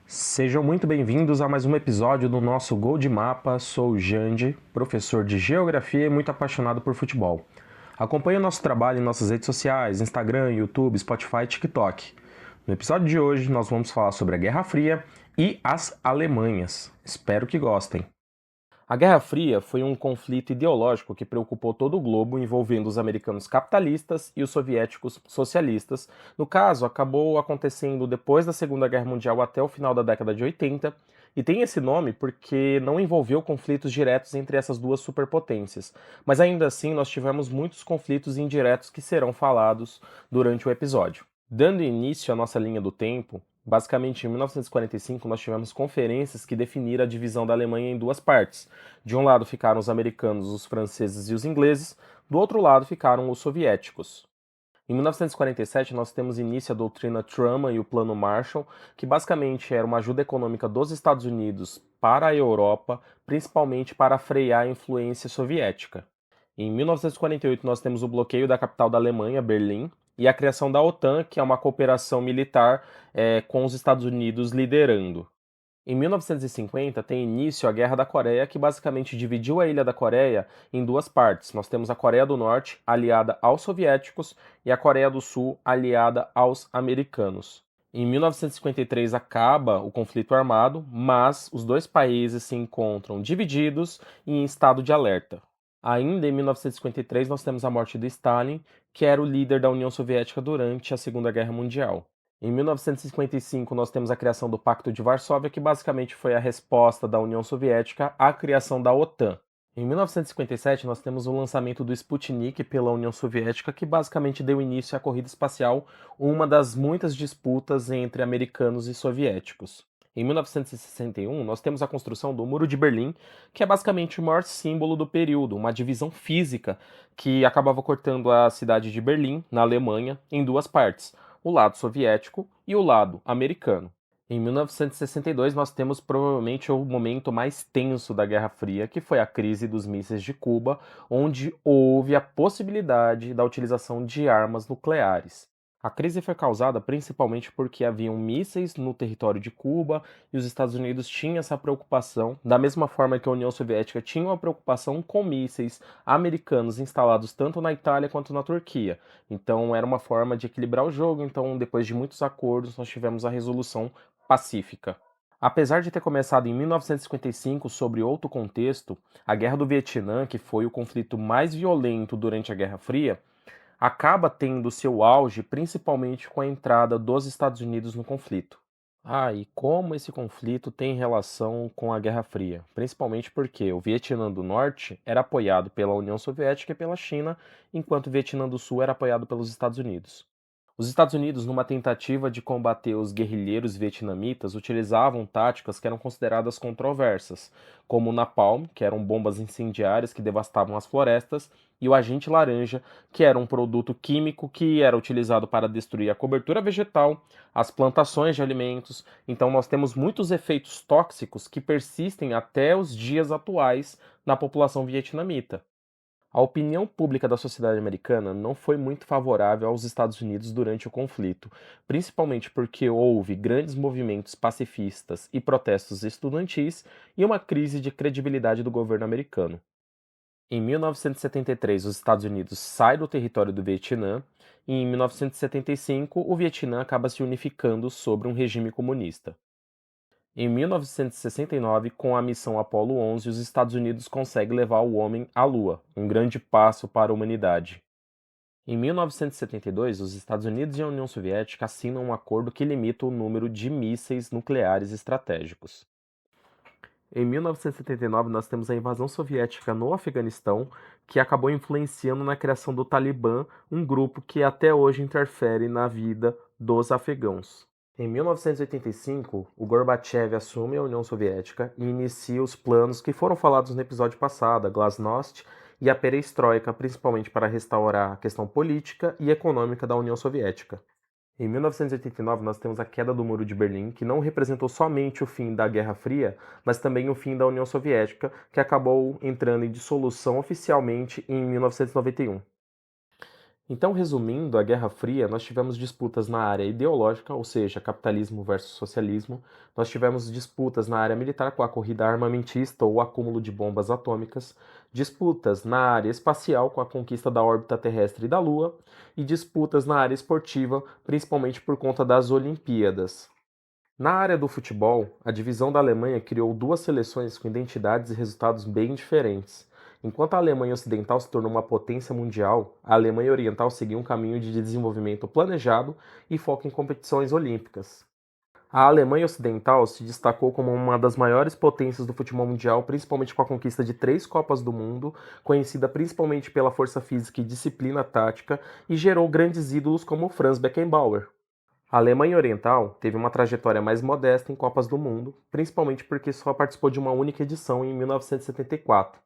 Sejam muito bem-vindos a mais um episódio do nosso Gol de Mapa. Sou o Jandi, professor de Geografia e muito apaixonado por futebol. Acompanhe o nosso trabalho em nossas redes sociais, Instagram, YouTube, Spotify e TikTok. No episódio de hoje nós vamos falar sobre a Guerra Fria e as Alemanhas. Espero que gostem. A Guerra Fria foi um conflito ideológico que preocupou todo o globo, envolvendo os americanos capitalistas e os soviéticos socialistas. No caso, acabou acontecendo depois da Segunda Guerra Mundial até o final da década de 80, e tem esse nome porque não envolveu conflitos diretos entre essas duas superpotências. Mas ainda assim, nós tivemos muitos conflitos indiretos que serão falados durante o episódio. Dando início à nossa linha do tempo, basicamente, em 1945, nós tivemos conferências que definiram a divisão da Alemanha em duas partes. De um lado ficaram os americanos, os franceses e os ingleses, do outro lado ficaram os soviéticos. Em 1947, nós temos início a doutrina Truman e o Plano Marshall, que basicamente era uma ajuda econômica dos Estados Unidos para a Europa, principalmente para frear a influência soviética. Em 1948, nós temos o bloqueio da capital da Alemanha, Berlim, e a criação da OTAN, que é uma cooperação militar com os Estados Unidos liderando. Em 1950, tem início a Guerra da Coreia, que basicamente dividiu a ilha da Coreia em duas partes. Nós temos a Coreia do Norte, aliada aos soviéticos, e a Coreia do Sul, aliada aos americanos. Em 1953 acaba o conflito armado, mas os dois países se encontram divididos e em estado de alerta. Ainda em 1953, nós temos a morte de Stalin, que era o líder da União Soviética durante a Segunda Guerra Mundial. Em 1955, nós temos a criação do Pacto de Varsóvia, que basicamente foi a resposta da União Soviética à criação da OTAN. Em 1957, nós temos o lançamento do Sputnik pela União Soviética, que basicamente deu início à corrida espacial, uma das muitas disputas entre americanos e soviéticos. Em 1961, nós temos a construção do Muro de Berlim, que é basicamente o maior símbolo do período, uma divisão física que acabava cortando a cidade de Berlim, na Alemanha, em duas partes, o lado soviético e o lado americano. Em 1962, nós temos provavelmente o momento mais tenso da Guerra Fria, que foi a crise dos mísseis de Cuba, onde houve a possibilidade da utilização de armas nucleares. A crise foi causada principalmente porque haviam mísseis no território de Cuba e os Estados Unidos tinham essa preocupação, da mesma forma que a União Soviética tinha uma preocupação com mísseis americanos instalados tanto na Itália quanto na Turquia. Então era uma forma de equilibrar o jogo, então depois de muitos acordos nós tivemos a resolução pacífica. Apesar de ter começado em 1955 sobre outro contexto, a Guerra do Vietnã, que foi o conflito mais violento durante a Guerra Fria, acaba tendo seu auge principalmente com a entrada dos Estados Unidos no conflito. E como esse conflito tem relação com a Guerra Fria? Principalmente porque o Vietnã do Norte era apoiado pela União Soviética e pela China, enquanto o Vietnã do Sul era apoiado pelos Estados Unidos. Os Estados Unidos, numa tentativa de combater os guerrilheiros vietnamitas, utilizavam táticas que eram consideradas controversas, como o napalm, que eram bombas incendiárias que devastavam as florestas, e o agente laranja, que era um produto químico que era utilizado para destruir a cobertura vegetal, as plantações de alimentos. Então nós temos muitos efeitos tóxicos que persistem até os dias atuais na população vietnamita. A opinião pública da sociedade americana não foi muito favorável aos Estados Unidos durante o conflito, principalmente porque houve grandes movimentos pacifistas e protestos estudantis e uma crise de credibilidade do governo americano. Em 1973, os Estados Unidos saem do território do Vietnã e em 1975 o Vietnã acaba se unificando sobre um regime comunista. Em 1969, com a missão Apollo 11, os Estados Unidos conseguem levar o homem à Lua, um grande passo para a humanidade. Em 1972, os Estados Unidos e a União Soviética assinam um acordo que limita o número de mísseis nucleares estratégicos. Em 1979, nós temos a invasão soviética no Afeganistão, que acabou influenciando na criação do Talibã, um grupo que até hoje interfere na vida dos afegãos. Em 1985, o Gorbachev assume a União Soviética e inicia os planos que foram falados no episódio passado, a Glasnost e a Perestroika, principalmente para restaurar a questão política e econômica da União Soviética. Em 1989, nós temos a queda do Muro de Berlim, que não representou somente o fim da Guerra Fria, mas também o fim da União Soviética, que acabou entrando em dissolução oficialmente em 1991. Então, resumindo, a Guerra Fria, nós tivemos disputas na área ideológica, ou seja, capitalismo versus socialismo. Nós tivemos disputas na área militar com a corrida armamentista ou acúmulo de bombas atômicas, disputas na área espacial com a conquista da órbita terrestre e da Lua, e disputas na área esportiva, principalmente por conta das Olimpíadas. Na área do futebol, a divisão da Alemanha criou duas seleções com identidades e resultados bem diferentes. Enquanto a Alemanha Ocidental se tornou uma potência mundial, a Alemanha Oriental seguiu um caminho de desenvolvimento planejado e foco em competições olímpicas. A Alemanha Ocidental se destacou como uma das maiores potências do futebol mundial, principalmente com a conquista de 3 Copas do Mundo, conhecida principalmente pela força física e disciplina tática, e gerou grandes ídolos como Franz Beckenbauer. A Alemanha Oriental teve uma trajetória mais modesta em Copas do Mundo, principalmente porque só participou de uma única edição em 1974.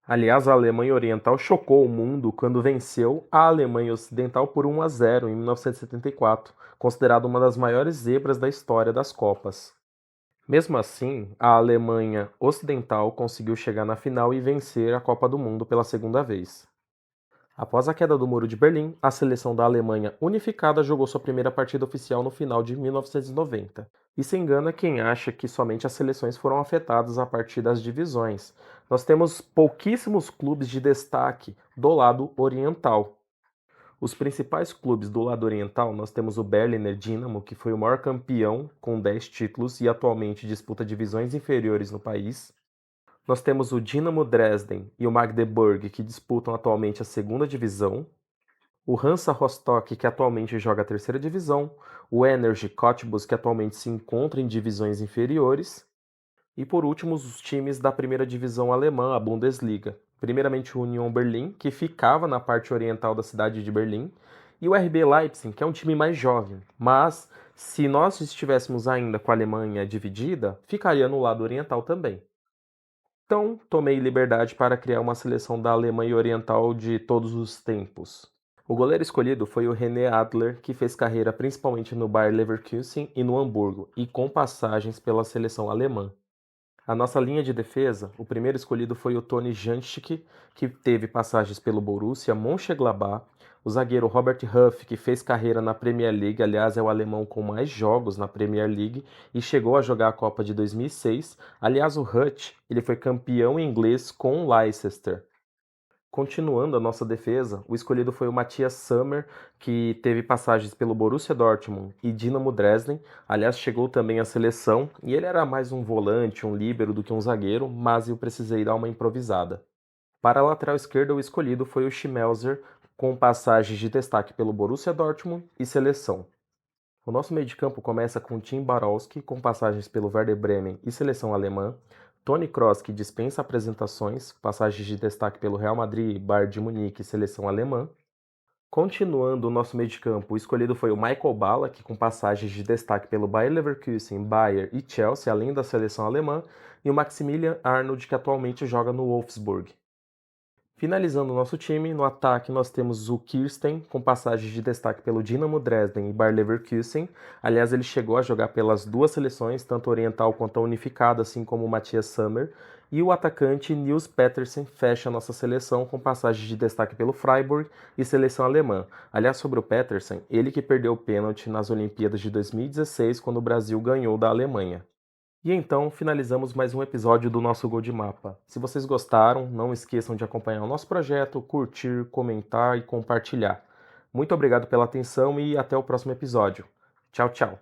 Aliás, a Alemanha Oriental chocou o mundo quando venceu a Alemanha Ocidental por 1-0 em 1974, considerada uma das maiores zebras da história das Copas. Mesmo assim, a Alemanha Ocidental conseguiu chegar na final e vencer a Copa do Mundo pela segunda vez. Após a queda do Muro de Berlim, a seleção da Alemanha unificada jogou sua primeira partida oficial no final de 1990. E se engana quem acha que somente as seleções foram afetadas a partir das divisões. Nós temos pouquíssimos clubes de destaque do lado oriental. Os principais clubes do lado oriental, nós temos o Berliner Dynamo, que foi o maior campeão com 10 títulos e atualmente disputa divisões inferiores no país. Nós temos o Dynamo Dresden e o Magdeburg, que disputam atualmente a segunda divisão, o Hansa Rostock, que atualmente joga a terceira divisão, o Energie Cottbus, que atualmente se encontra em divisões inferiores, e por último os times da primeira divisão alemã, a Bundesliga. Primeiramente o Union Berlin, que ficava na parte oriental da cidade de Berlim, e o RB Leipzig, que é um time mais jovem, mas se nós estivéssemos ainda com a Alemanha dividida, ficaria no lado oriental também. Então, tomei liberdade para criar uma seleção da Alemanha Oriental de todos os tempos. O goleiro escolhido foi o René Adler, que fez carreira principalmente no Bayer Leverkusen e no Hamburgo, e com passagens pela seleção alemã. A nossa linha de defesa, o primeiro escolhido foi o Toni Janschke, que teve passagens pelo Borussia Mönchengladbach, o zagueiro Robert Huff, que fez carreira na Premier League, aliás é o alemão com mais jogos na Premier League e chegou a jogar a Copa de 2006. Aliás, o Hutt, ele foi campeão inglês com o Leicester. Continuando a nossa defesa, o escolhido foi o Matthias Sammer, que teve passagens pelo Borussia Dortmund e Dynamo Dresden. Aliás, chegou também à seleção e ele era mais um volante, um líbero do que um zagueiro, mas eu precisei dar uma improvisada. Para a lateral esquerda, o escolhido foi o Schmelzer, com passagens de destaque pelo Borussia Dortmund e seleção. O nosso meio de campo começa com Tim Barowski, com passagens pelo Werder Bremen e seleção alemã, Toni Kroos, que dispensa apresentações, passagens de destaque pelo Real Madrid, Bayern de Munique e seleção alemã. Continuando o nosso meio de campo, o escolhido foi o Michael Ballack, com passagens de destaque pelo Bayer Leverkusen, Bayern e Chelsea, além da seleção alemã, e o Maximilian Arnold, que atualmente joga no Wolfsburg. Finalizando o nosso time, no ataque nós temos o Kirsten, com passagens de destaque pelo Dynamo Dresden e Bayer Leverkusen. Aliás, ele chegou a jogar pelas duas seleções, tanto a oriental quanto a unificada, assim como o Matthias Sammer. E o atacante Nils Petersen fecha a nossa seleção com passagens de destaque pelo Freiburg e seleção alemã. Aliás, sobre o Petersen, ele que perdeu o pênalti nas Olimpíadas de 2016, quando o Brasil ganhou da Alemanha. E então finalizamos mais um episódio do nosso Gol de Mapa. Se vocês gostaram, não esqueçam de acompanhar o nosso projeto, curtir, comentar e compartilhar. Muito obrigado pela atenção e até o próximo episódio. Tchau, tchau.